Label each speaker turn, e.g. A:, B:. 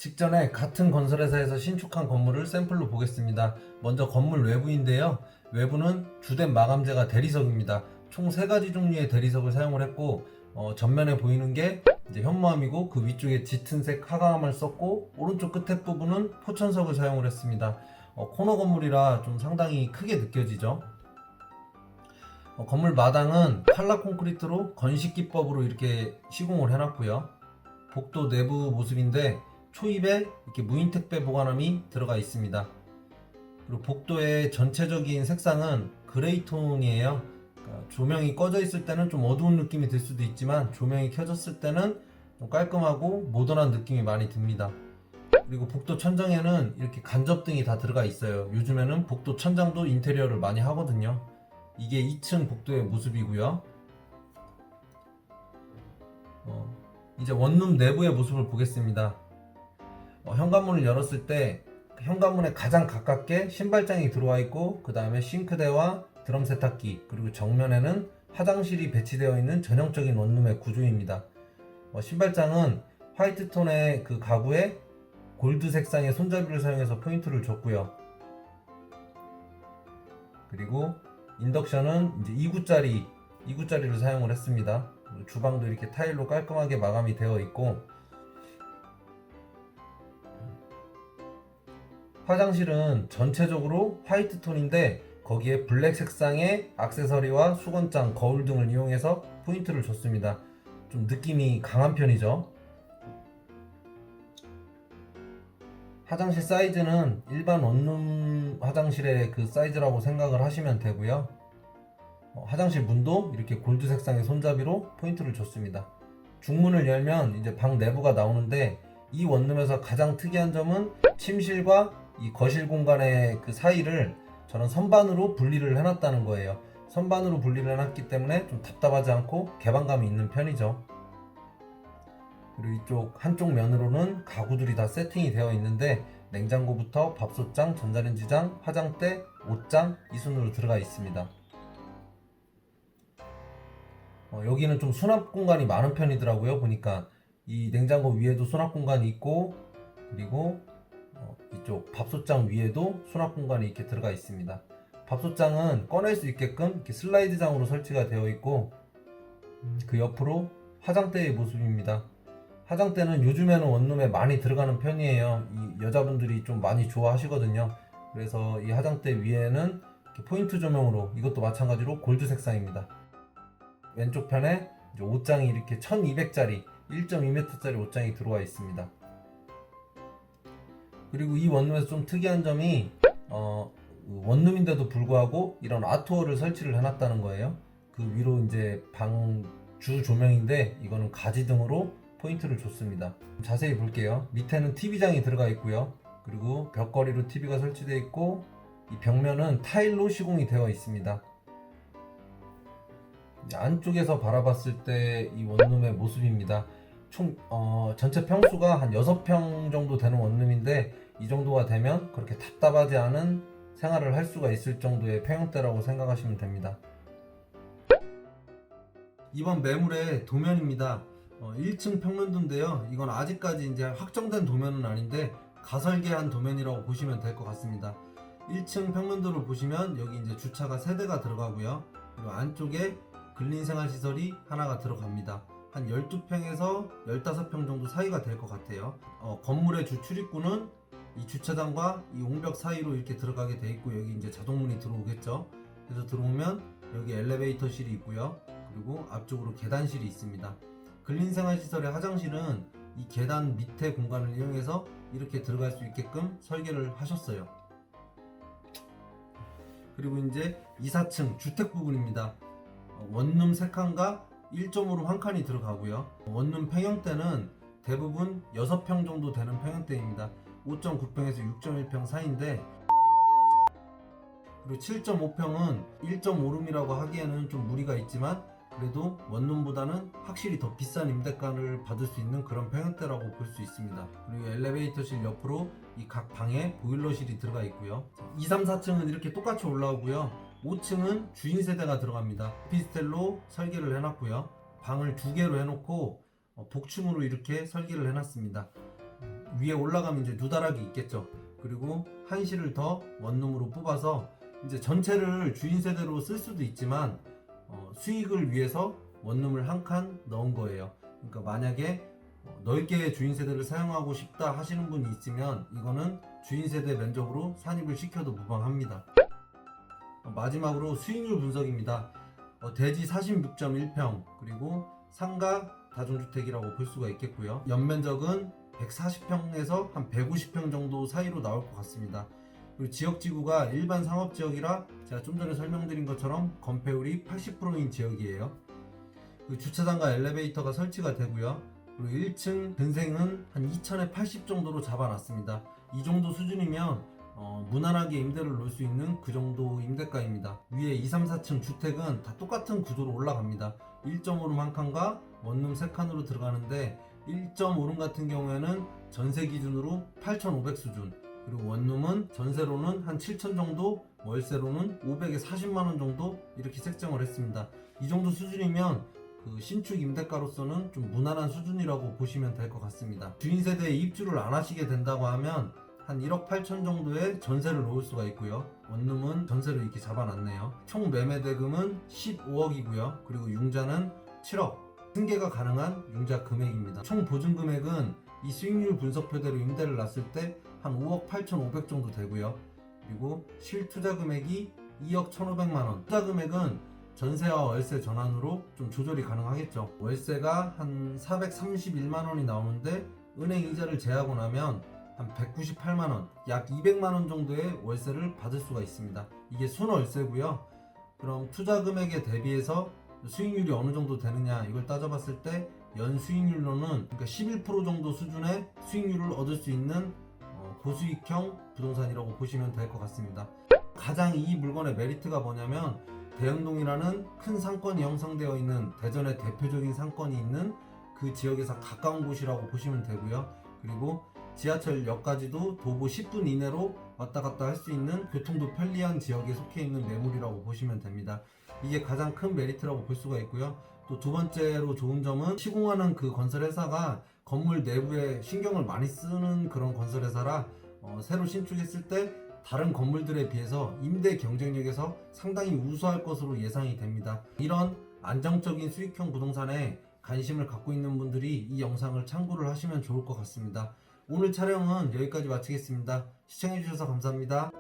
A: 직전에 같은 건설회사에서 신축한 건물을 샘플로 보겠습니다. 먼저 건물 외부인데요. 외부는 주된 마감재가 대리석입니다. 총 3가지 종류의 대리석을 사용을 했고 전면에 보이는 게 이제 현무암이고 그 위쪽에 짙은색 하강암을 썼고 오른쪽 끝에 부분은 포천석을 사용을 했습니다. 코너 건물이라 좀 상당히 크게 느껴지죠. 건물 마당은 칼라 콘크리트로 건식 기법으로 이렇게 시공을 해놨고요. 복도 내부 모습인데 초입에 이렇게 무인 택배 보관함이 들어가 있습니다. 그리고 복도의 전체적인 색상은 그레이 톤이에요. 그러니까 조명이 꺼져 있을 때는 좀 어두운 느낌이 들 수도 있지만 조명이 켜졌을 때는 좀 깔끔하고 모던한 느낌이 많이 듭니다. 그리고 복도 천장에는 이렇게 간접등이 다 들어가 있어요. 요즘에는 복도 천장도 인테리어를 많이 하거든요. 이게 2층 복도의 모습이고요. 이제 원룸 내부의 모습을 보겠습니다. 현관문을 열었을 때 현관문에 가장 가깝게 신발장이 들어와 있고 그 다음에 싱크대와 드럼 세탁기 그리고 정면에는 화장실이 배치되어 있는 전형적인 원룸의 구조입니다. 신발장은 화이트 톤의 그 가구에 골드 색상의 손잡이를 사용해서 포인트를 줬고요. 그리고 인덕션은 이제 2구짜리를 사용을 했습니다. 주방도 이렇게 타일로 깔끔하게 마감이 되어 있고 화장실은 전체적으로 화이트 톤인데 거기에 블랙 색상의 액세서리와 수건장, 거울 등을 이용해서 포인트를 줬습니다. 좀 느낌이 강한 편이죠. 화장실 사이즈는 일반 원룸 화장실의 그 사이즈라고 생각을 하시면 되고요. 화장실 문도 이렇게 골드 색상의 손잡이로 포인트를 줬습니다. 중문을 열면 이제 방 내부가 나오는데 이 원룸에서 가장 특이한 점은 침실과 이 거실 공간의 그 사이를 저는 선반으로 분리를 해놨다는 거예요. 선반으로 분리를 해놨기 때문에 좀 답답하지 않고 개방감이 있는 편이죠. 그리고 이쪽 한쪽 면으로는 가구들이 다 세팅이 되어 있는데 냉장고부터 밥솥장, 전자레인지장, 화장대, 옷장 이 순으로 들어가 있습니다. 여기는 좀 수납 공간이 많은 편이더라고요. 보니까 이 냉장고 위에도 수납 공간이 있고 그리고 이쪽 밥솥장 위에도 수납 공간이 이렇게 들어가 있습니다. 밥솥장은 꺼낼 수 있게끔 이렇게 슬라이드장으로 설치가 되어 있고 그 옆으로 화장대의 모습입니다. 화장대는 요즘에는 원룸에 많이 들어가는 편이에요. 이 여자분들이 좀 많이 좋아하시거든요. 그래서 이 화장대 위에는 이렇게 포인트 조명으로 이것도 마찬가지로 골드 색상입니다. 왼쪽 편에 이제 옷장이 이렇게 1200짜리 1.2m짜리 옷장이 들어와 있습니다. 그리고 이 원룸에서 좀 특이한 점이 원룸인데도 불구하고 이런 아트월을 설치를 해놨다는 거예요. 그 위로 이제 방 주 조명인데 이거는 가지등으로 포인트를 줬습니다. 자세히 볼게요. 밑에는 TV장이 들어가 있고요. 그리고 벽걸이로 TV가 설치되어 있고 이 벽면은 타일로 시공이 되어 있습니다. 안쪽에서 바라봤을 때 이 원룸의 모습입니다. 총 전체 평수가 한 6평 정도 되는 원룸인데 이 정도가 되면 그렇게 답답하지 않은 생활을 할 수가 있을 정도의 평형대라고 생각하시면 됩니다. 이번 매물의 도면입니다. 1층 평면도인데요. 이건 아직까지 이제 확정된 도면은 아닌데 가설계한 도면이라고 보시면 될 것 같습니다. 1층 평면도를 보시면 여기 이제 주차가 3대가 들어가고요. 그리고 안쪽에 근린생활시설이 하나가 들어갑니다. 한 12평에서 15평 정도 사이가 될 것 같아요. 건물의 주 출입구는 이 주차장과 이 옹벽 사이로 이렇게 들어가게 돼 있고 여기 이제 자동문이 들어오겠죠. 그래서 들어오면 여기 엘리베이터실이 있고요. 그리고 앞쪽으로 계단실이 있습니다. 근린생활시설의 화장실은 이 계단 밑에 공간을 이용해서 이렇게 들어갈 수 있게끔 설계를 하셨어요. 그리고 이제 2, 4층 주택 부분입니다. 원룸 3칸과 1.5로 한 칸이 들어가고요. 원룸 평형대는 대부분 6평 정도 되는 평형대입니다. 5.9평에서 6.1평 사이인데 그리고 7.5평은 1.5룸이라고 하기에는 좀 무리가 있지만 그래도 원룸보다는 확실히 더 비싼 임대가를 받을 수 있는 그런 평형대라고 볼 수 있습니다. 그리고 엘리베이터실 옆으로 이 각 방에 보일러실이 들어가 있고요. 2, 3, 4층은 이렇게 똑같이 올라오고요. 5층은 주인 세대가 들어갑니다. 오피스텔로 설계를 해놨고요. 방을 2개로 해놓고 복층으로 이렇게 설계를 해놨습니다. 위에 올라가면 이제 누다락이 있겠죠. 그리고 한실을 더 원룸으로 뽑아서 이제 전체를 주인 세대로 쓸 수도 있지만 수익을 위해서 원룸을 한 칸 넣은 거예요. 그러니까 만약에 넓게 주인 세대를 사용하고 싶다 하시는 분이 있으면 이거는 주인 세대 면적으로 산입을 시켜도 무방합니다. 마지막으로 수익률 분석입니다. 대지 46.1평 그리고 상가 다중주택이라고 볼 수가 있겠고요. 연면적은 140평에서 한 150평 정도 사이로 나올 것 같습니다. 그리고 지역지구가 일반 상업지역이라 제가 좀 전에 설명드린 것처럼 건폐율이 80%인 지역이에요. 그리고 주차장과 엘리베이터가 설치가 되고요. 그리고 1층 근생은 한 2000에 80 정도로 잡아놨습니다. 이 정도 수준이면 무난하게 임대를 놓을 수 있는 그 정도 임대가입니다. 위에 2, 3, 4층 주택은 다 똑같은 구조로 올라갑니다. 1.5룸 한 칸과 원룸 3칸으로 들어가는데 1.5룸 같은 경우에는 전세 기준으로 8,500 수준, 그리고 원룸은 전세로는 한 7,000 정도, 월세로는 500에 40만원 정도 이렇게 책정을 했습니다. 이 정도 수준이면 그 신축 임대가로서는 좀 무난한 수준이라고 보시면 될 것 같습니다. 주인 세대에 입주를 안 하시게 된다고 하면 한 1억 8천 정도의 전세를 놓을 수가 있고요. 원룸은 전세로 이렇게 잡아놨네요. 총 매매 대금은 15억이고요. 그리고 융자는 7억. 승계가 가능한 융자 금액입니다. 총 보증 금액은 이 수익률 분석표대로 임대를 놨을 때 한 5억 8,500 정도 되고요. 그리고 실투자 금액이 2억 1,500만원. 투자 금액은 전세와 월세 전환으로 좀 조절이 가능하겠죠. 월세가 한 431만원이 나오는데 은행 이자를 제하고 나면 한 198만원, 약 200만원 정도의 월세를 받을 수가 있습니다. 이게 순월세고요. 그럼 투자 금액에 대비해서 수익률이 어느 정도 되느냐 이걸 따져봤을 때 연 수익률로는 그러니까 11% 정도 수준의 수익률을 얻을 수 있는 고수익형 부동산이라고 보시면 될 것 같습니다. 가장 이 물건의 메리트가 뭐냐면 대흥동이라는 큰 상권이 형성되어 있는 대전의 대표적인 상권이 있는 그 지역에서 가까운 곳이라고 보시면 되고요. 그리고 지하철역까지도 도보 10분 이내로 왔다 갔다 할 수 있는 교통도 편리한 지역에 속해 있는 매물이라고 보시면 됩니다. 이게 가장 큰 메리트라고 볼 수가 있고요. 또 두 번째로 좋은 점은 시공하는 그 건설회사가 건물 내부에 신경을 많이 쓰는 그런 건설회사라 새로 신축했을 때 다른 건물들에 비해서 임대 경쟁력에서 상당히 우수할 것으로 예상이 됩니다. 이런 안정적인 수익형 부동산에 관심을 갖고 있는 분들이 이 영상을 참고를 하시면 좋을 것 같습니다. 오늘 촬영은 여기까지 마치겠습니다. 시청해주셔서 감사합니다.